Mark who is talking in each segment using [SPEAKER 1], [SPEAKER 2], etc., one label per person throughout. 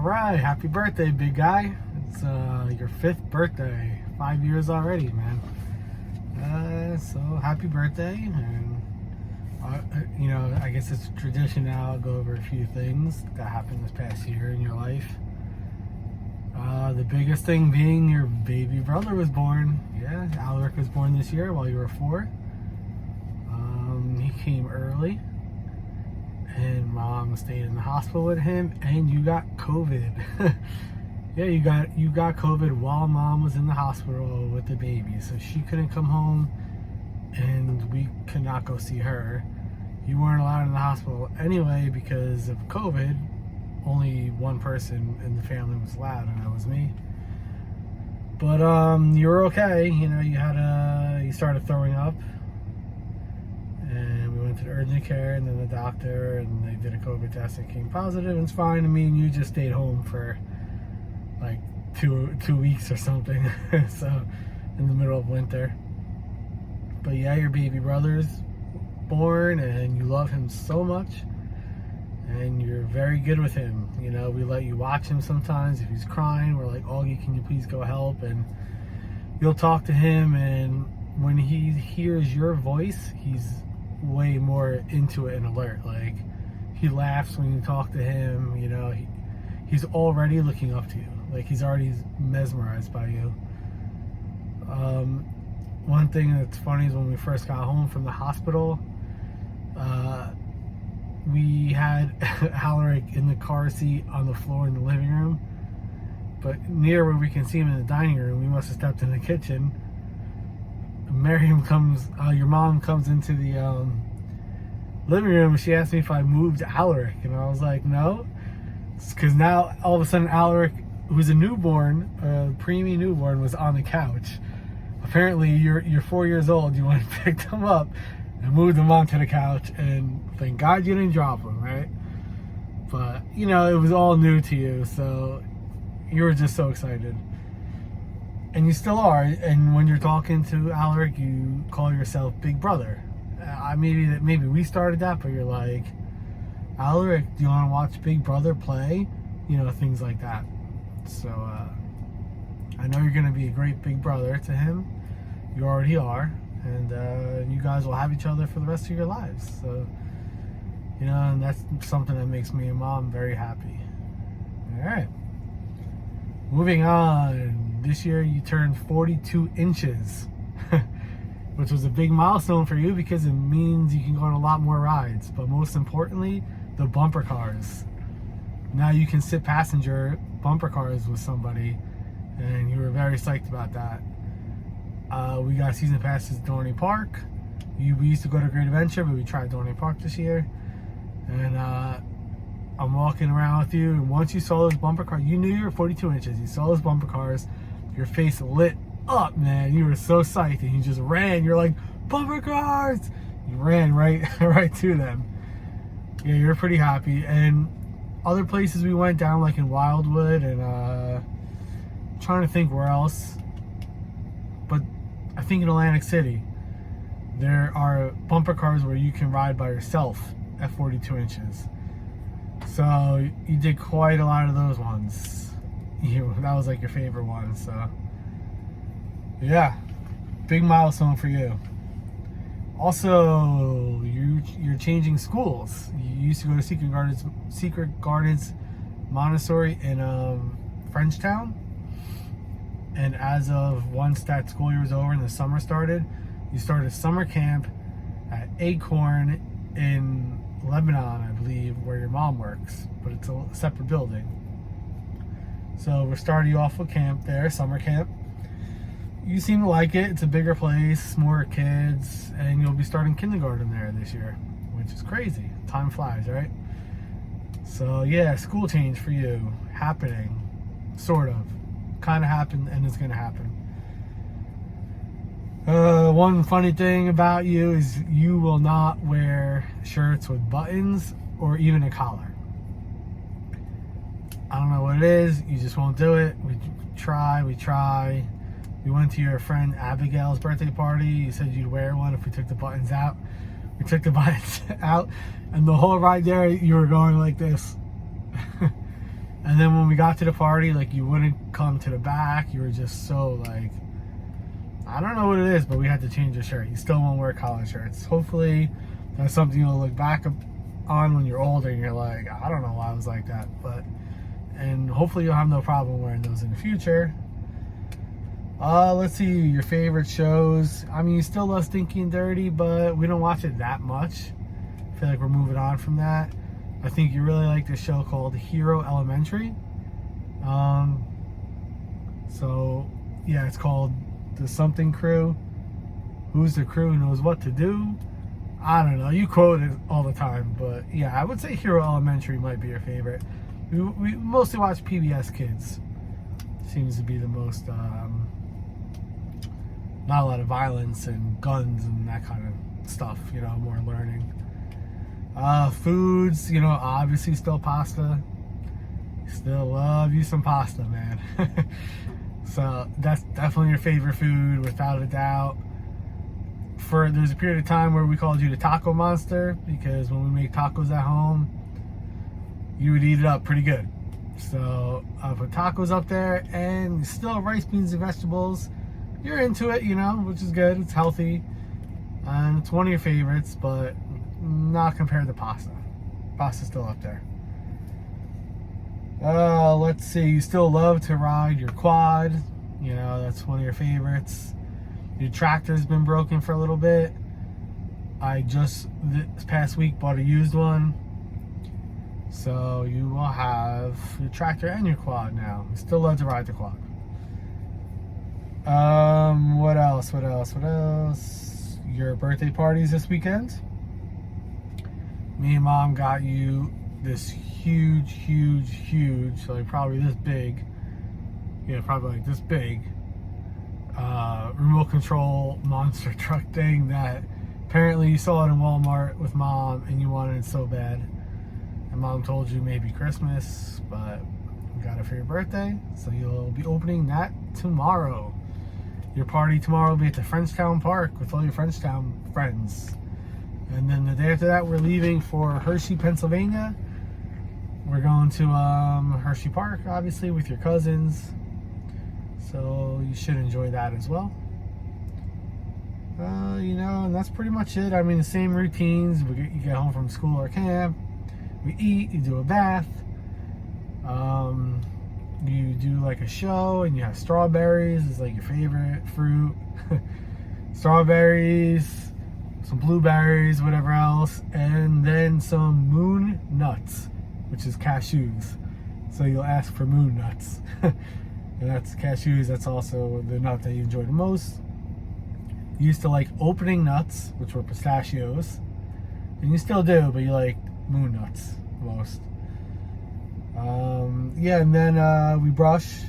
[SPEAKER 1] right, happy birthday, big guy. It's your 5th birthday. 5 years already, man. So happy birthday, and I guess it's a tradition now. I'll go over a few things that happened this past year in your life. The biggest thing being your baby brother was born. Yeah, Alaric was born this year while you were 4. He came early, and Mom stayed in the hospital with him, and you got COVID. Yeah, you got COVID while Mom was in the hospital with the baby, so she couldn't come home, and we could not go see her. You weren't allowed in the hospital anyway because of COVID. Only one person in the family was allowed, and that was me. But you were okay. You started throwing up, and we went to the urgent care, and then the doctor, and they did a COVID test and came positive. And it's fine. I mean, you just stayed home for like two weeks or something. So in the middle of winter. But yeah, your baby brother's born, and you love him so much, and you're very good with him. We let you watch him sometimes. If he's crying, we're like, Augie, can you please go help? And you'll talk to him, and when he hears your voice, he's way more into it and alert. Like, he laughs when you talk to him. He's already looking up to you. Like, he's already mesmerized by you. One thing that's funny is when we first got home from the hospital, we had Alaric in the car seat on the floor in the living room, but near where we can see him in the dining room. We must have stepped in the kitchen. Your mom comes into the living room, and she asked me if I moved Alaric, and I was like, no. Because now all of a sudden Alaric, who's a newborn, preemie newborn, was on the couch. Apparently you're 4 years old. You went and picked him up and moved him onto the couch, and thank God you didn't drop him, right? But it was all new to you, so you were just so excited, and you still are. And when you're talking to Alaric, you call yourself Big Brother. Maybe we started that, but you're like, Alaric, do you want to watch Big Brother play? Things like that. So I know you're going to be a great big brother to him. You already are. And you guys will have each other for the rest of your lives. So, and that's something that makes me and Mom very happy. All right. Moving on. This year you turned 42 inches, which was a big milestone for you because it means you can go on a lot more rides. But most importantly, the bumper cars. Now you can sit passenger bumper cars with somebody, and you were very psyched about that. We got season passes at Dorney Park. We used to go to Great Adventure, but we tried Dorney Park this year. And I'm walking around with you, and once you saw those bumper cars, you knew you were 42 inches. You saw those bumper cars, your face lit up, man. You were so psyched, and you just ran. You're like, bumper cars! You ran right to them. Yeah, you're pretty happy. And other places we went down, like in Wildwood, and trying to think where else. But I think in Atlantic City, there are bumper cars where you can ride by yourself at 42 inches. So you did quite a lot of those ones. That was like your favorite one. So yeah, big milestone for you. Also, you're changing schools. You used to go to Secret Gardens Montessori in Frenchtown. And as of once that school year was over and the summer started, you started summer camp at Acorn in Lebanon, I believe, where your mom works, but it's a separate building. So we're starting you off with camp there, summer camp. You seem to like it. It's a bigger place, more kids, and you'll be starting kindergarten there this year, which is crazy. Time flies, right? So yeah, school change for you happening, sort of. Kind of happened, and it's going to happen. One funny thing about you is you will not wear shirts with buttons or even a collar. I don't know what it is. You just won't do it. We try. We went to your friend Abigail's birthday party. You said you'd wear one if we took the buttons out. We took the buttons out, and the whole ride there, you were going like this. And then when we got to the party, like, you wouldn't come to the back. You were just so, like, I don't know what it is, but we had to change your shirt. You still won't wear collar shirts. Hopefully that's something you'll look back on when you're older and you're like, I don't know why I was like that. And hopefully you'll have no problem wearing those in the future. Let's see, your favorite shows. I mean, you still love Stinky and Dirty, but we don't watch it that much. I feel like we're moving on from that. I think you really like this show called Hero Elementary. So yeah, it's called The Something Crew. Who's the crew knows what to do. I don't know, you quote it all the time, but yeah, I would say Hero Elementary might be your favorite. We mostly watch PBS Kids. Seems to be the most, not a lot of violence and guns and that kind of stuff, you know, more learning. Foods, you know, obviously still pasta. Still love you some pasta, man. So that's definitely your favorite food, without a doubt. There's a period of time where we called you the taco monster, because when we make tacos at home, you would eat it up pretty good. So I put tacos up there, and still rice, beans, and vegetables. You're into it, you know, which is good. It's healthy, and it's one of your favorites, but not compared to pasta. Pasta's still up there. Let's see, you still love to ride your quad. You know, that's one of your favorites. Your tractor's been broken for a little bit. I just, this past week, bought a used one. So you will have your tractor and your quad now. You still love to ride the quad. What else? Your birthday parties this weekend. Me and Mom got you this huge, like probably this big. Yeah, probably like this big. Remote control monster truck thing that apparently you saw it in Walmart with Mom and you wanted it so bad. And Mom told you maybe Christmas, but we got it for your birthday. So you'll be opening that tomorrow. Your party tomorrow will be at the Frenchtown Park with all your Frenchtown friends. And then the day after that, we're leaving for Hershey, Pennsylvania. We're going to Hershey Park, obviously, with your cousins. So you should enjoy that as well. You know, and that's pretty much it. I mean, the same routines. You get home from school or camp. We eat, you do a bath. You do like a show, and you have strawberries. It's like your favorite fruit. Strawberries, some blueberries, whatever else. And then some moon nuts, which is cashews. So you'll ask for moon nuts. And that's cashews. That's also the nut that you enjoy the most. You used to like opening nuts, which were pistachios. And you still do, but you like moon nuts most. Yeah, and then we brush.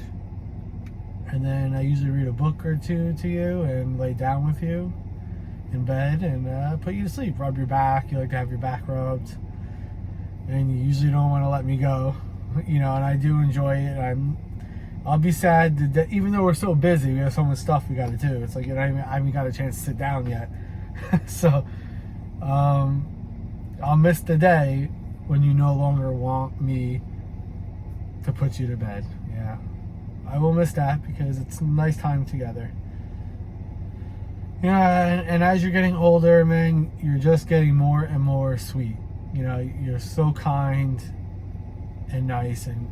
[SPEAKER 1] And then I usually read a book or two to you and lay down with you in bed and put you to sleep. Rub your back. You like to have your back rubbed. And you usually don't want to let me go. You know, and I do enjoy it. I'll be sad that even though we're so busy, we have so much stuff we got to do. It's like, you know, I haven't got a chance to sit down yet. So I'll miss the day when you no longer want me to put you to bed. Yeah, I will miss that because it's a nice time together. Yeah, and as you're getting older, man, you're just getting more and more sweet. You know, you're so kind and nice, and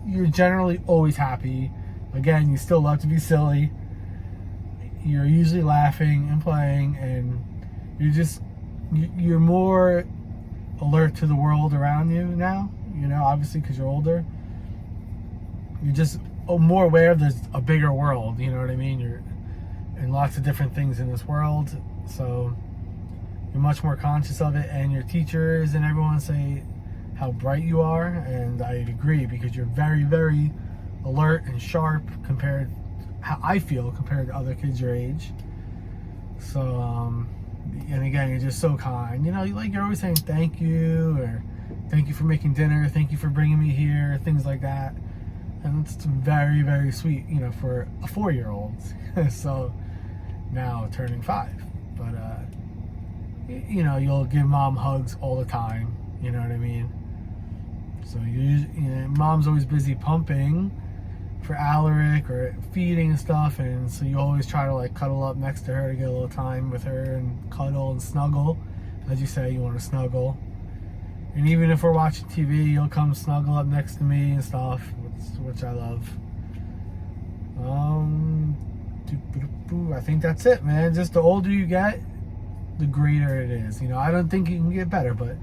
[SPEAKER 1] you're generally always happy. Again, you still love to be silly. You're usually laughing and playing, and you're more alert to the world around you now. You know, obviously because you're older. You're just more aware there's a bigger world. You know what I mean? You're in lots of different things in this world, so you're much more conscious of it. And your teachers and everyone say how bright you are, and I agree, because you're very, very alert and sharp compared how I feel compared to other kids your age. So and again, you're just so kind. You know, you're always saying thank you, or thank you for making dinner, thank you for bringing me here, things like that. And it's very, very sweet, you know, for a 4-year-old. So now turning 5, but you know, you'll give Mom hugs all the time. You know what I mean? So mom's always busy pumping for Alaric or feeding and stuff, and so you always try to like cuddle up next to her to get a little time with her and cuddle and snuggle. As you say, you want to snuggle. And even if we're watching TV, you'll come snuggle up next to me and stuff, which I love. I think that's it, man. Just the older you get, the greater it is. I don't think you can get better, but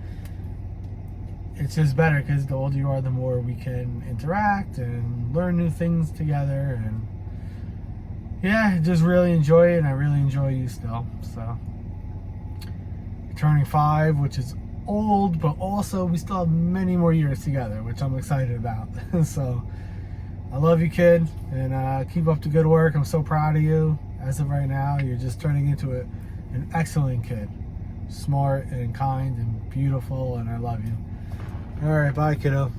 [SPEAKER 1] it's just better because the older you are, the more we can interact and learn new things together. And yeah, just really enjoy it, and I really enjoy you still. So, turning 5, which is old, but also we still have many more years together, which I'm excited about. So, I love you, kid, and keep up the good work. I'm so proud of you. As of right now, you're just turning into an excellent kid. Smart and kind and beautiful, and I love you. All right, bye, kiddo.